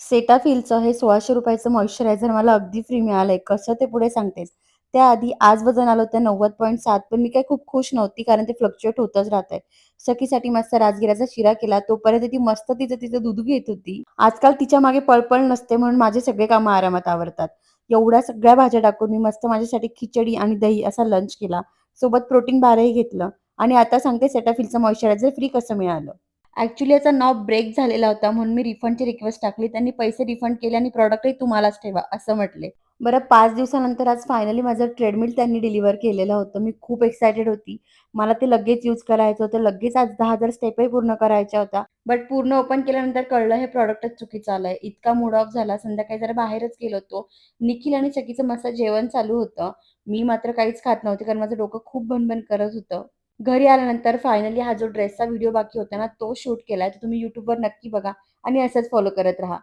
सेटाफीलचं हे ₹1600 मॉइश्चरायझर मला अगदी फ्री मिळालंय. कसं ते पुढे सांगतेच. त्याआधी आज वजन आलं होतं 90.7 पण मी काही खूप खुश नव्हती कारण ते फ्लक्च्युएट होतच राहतंय. सखीसाठी मस्त राजगिराचा शिरा केला. तोपर्यंत ती मस्त तिचं तिचं दूध घेत होती. आजकाल तिच्या मागे पळपळ नसते म्हणून माझे सगळे कामं आरामात आवरतात. एवढ्या सगळ्या भाज्या टाकून मी मस्त माझ्यासाठी खिचडी आणि दही असा लंच केला. सोबत प्रोटीन बारही घेतलं आणि आता सांगते सेटाफीलचं मॉइश्चरायझर फ्री कसं मिळालं. ॲक्चुअली याचा नाव ब्रेक झालेला होता म्हणून मी रिफंडची रिक्वेस्ट टाकली. त्यांनी पैसे रिफंड केले आणि प्रॉडक्टही तुम्हालाच ठेवा असं म्हटले. बरं 5 दिवसानंतर आज फायनली माझं ट्रेडमिल त्यांनी डिलिव्हर केलेलं होतं. मी खूप एक्सायटेड होती. मला ते लगेच यूज करायचं होतं. लगेच आज 10,000 स्टेपही पूर्ण करायच्या होत्या. बट पूर्ण ओपन केल्यानंतर कळलं हे प्रॉडक्टच चुकीचं आलंय. इतका मूड ऑफ झाला. संध्याकाळी जरा बाहेरच गेलो होतो. निखिल आणि सखीचं मस्त जेवण चालू होतं. मी मात्र काहीच खात नव्हते कारण माझं डोकं खूप भणभण करत होतं. घरी आल्यानंतर फायनली हा जो ड्रेसचा व्हिडिओ बाकी होता ना, तो शूट केलाय. तर तुम्ही YouTubeवर नक्की बघा आणि असंच फॉलो करत राहा.